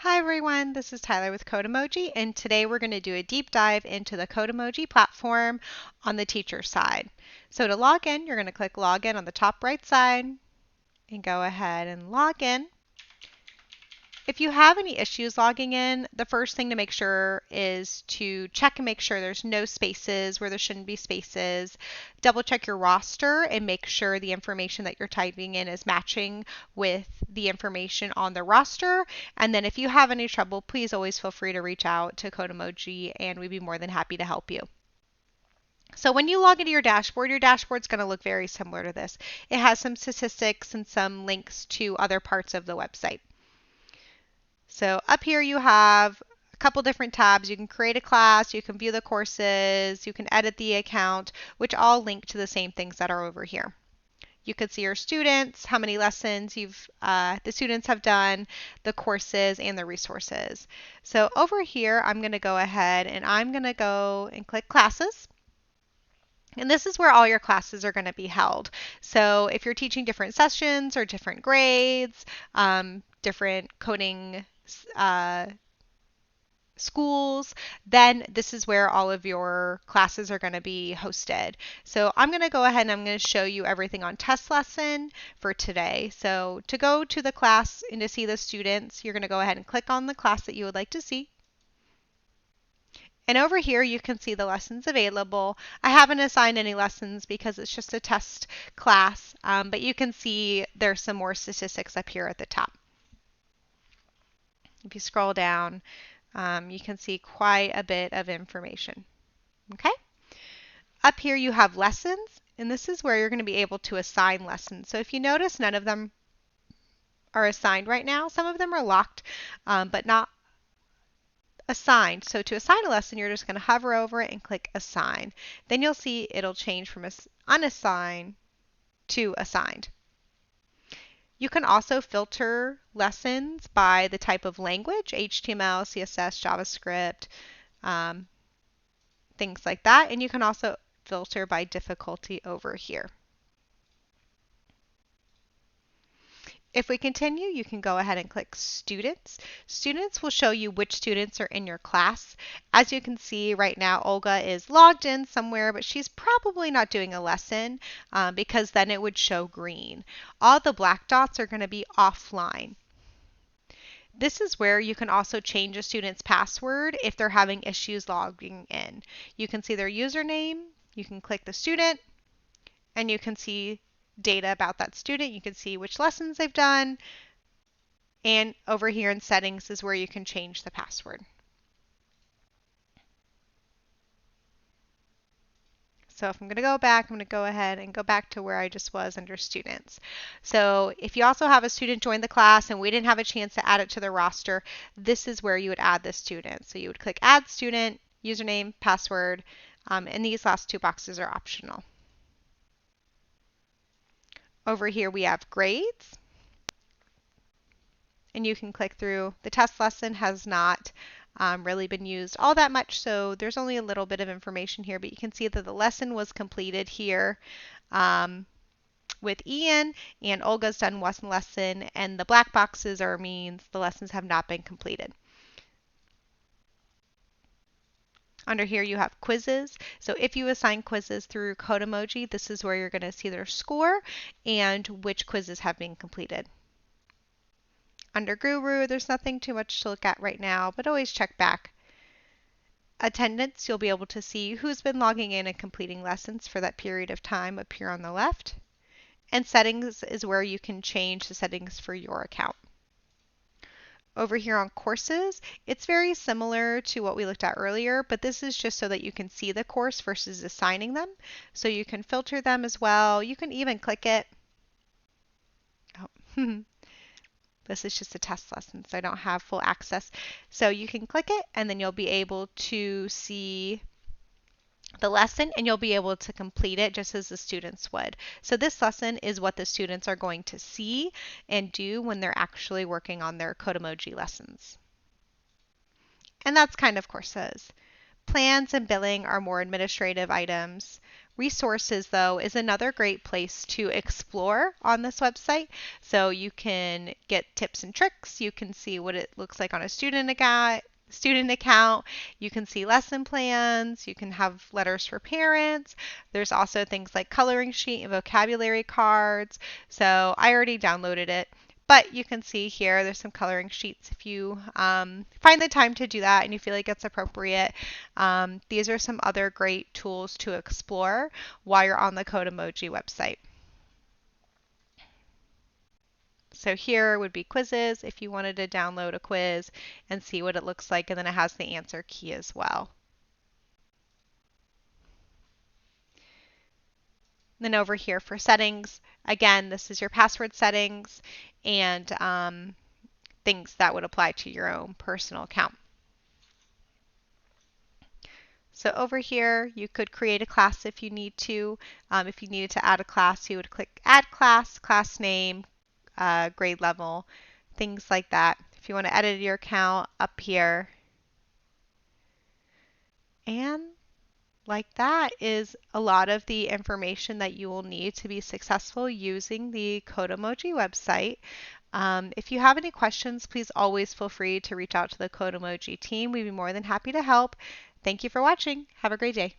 Hi everyone, this is Tyler with Codemoji, and today we're going to do a deep dive into the Codemoji platform on the teacher side. So to log in, you're going to click Login on the top right side and go ahead and log in. If you have any issues logging in, the first thing to make sure is to check and make sure there's no spaces where there shouldn't be spaces. Double check your roster and make sure the information that you're typing in is matching with the information on the roster. And then if you have any trouble, please always feel free to reach out to Codemoji and we'd be more than happy to help you. So when you log into your dashboard's going to look very similar to this. It has some statistics and some links to other parts of the website. So up here you have a couple different tabs. You can create a class, you can view the courses, you can edit the account, which all link to the same things that are over here. You could see your students, how many lessons the students have done, the courses, and the resources. So over here, I'm going to go ahead and I'm going to go and click Classes. And this is where all your classes are going to be held. So if you're teaching different sessions or different grades, different coding schools, then this is where all of your classes are going to be hosted. So I'm going to go ahead and I'm going to show you everything on test lesson for today. So to go to the class and to see the students, you're going to go ahead and click on the class that you would like to see. And over here, you can see the lessons available. I haven't assigned any lessons because it's just a test class, but you can see there's some more statistics up here at the top. If you scroll down, you can see quite a bit of information. Okay? Up here you have lessons, and this is where you're going to be able to assign lessons. So if you notice, none of them are assigned right now. Some of them are locked, but not assigned. So to assign a lesson, you're just going to hover over it and click Assign. Then you'll see it'll change from unassigned to assigned. You can also filter lessons by the type of language, HTML, CSS, JavaScript, things like that. And you can also filter by difficulty over here. If we continue, you can go ahead and click Students. Students will show you which students are in your class. As you can see right now, Olga is logged in somewhere, but she's probably not doing a lesson because then it would show green. All the black dots are going to be offline. This is where you can also change a student's password if they're having issues logging in. You can see their username, you can click the student, and you can see data about that student. You can see which lessons they've done. And over here in settings is where you can change the password. So if I'm going to go back, I'm going to go ahead and go back to where I just was under students. So if you also have a student join the class and we didn't have a chance to add it to the roster, this is where you would add this student. So you would click Add Student, username, password, and these last two boxes are optional. Over here we have grades, and you can click through. The test lesson has not really been used all that much, so there's only a little bit of information here, but you can see that the lesson was completed here with Ian, and Olga's done one lesson, and the black boxes means the lessons have not been completed. Under here you have quizzes. So if you assign quizzes through Codemoji, this is where you're going to see their score and which quizzes have been completed. Under Guru, there's nothing too much to look at right now, but always check back. Attendance, you'll be able to see who's been logging in and completing lessons for that period of time up here on the left. And settings is where you can change the settings for your account. Over here on courses, it's very similar to what we looked at earlier, but this is just so that you can see the course versus assigning them. So you can filter them as well. You can even click it. Oh. This is just a test lesson, so I don't have full access. So you can click it, and then you'll be able to see the lesson, and you'll be able to complete it just as the students would. So this lesson is what the students are going to see and do when they're actually working on their Codemoji lessons. And that's kind of courses. Plans and billing are more administrative items. Resources, though, is another great place to explore on this website. So you can get tips and tricks. You can see what it looks like on a student account. You can see lesson plans. You can have letters for parents. There's also things like coloring sheet and vocabulary cards. So I already downloaded it. But you can see here, there's some coloring sheets if you find the time to do that and you feel like it's appropriate. These are some other great tools to explore while you're on the Codemoji website. So here would be quizzes if you wanted to download a quiz and see what it looks like, and then it has the answer key as well. Then over here for settings, again, this is your password settings and things that would apply to your own personal account. So over here, you could create a class if you need to. If you needed to add a class, you would click Add Class, class name, grade level, things like that. If you want to edit your account, up here. And like that is a lot of the information that you will need to be successful using the Codemoji website. If you have any questions, please always feel free to reach out to the Codemoji team. We'd be more than happy to help. Thank you for watching. Have a great day.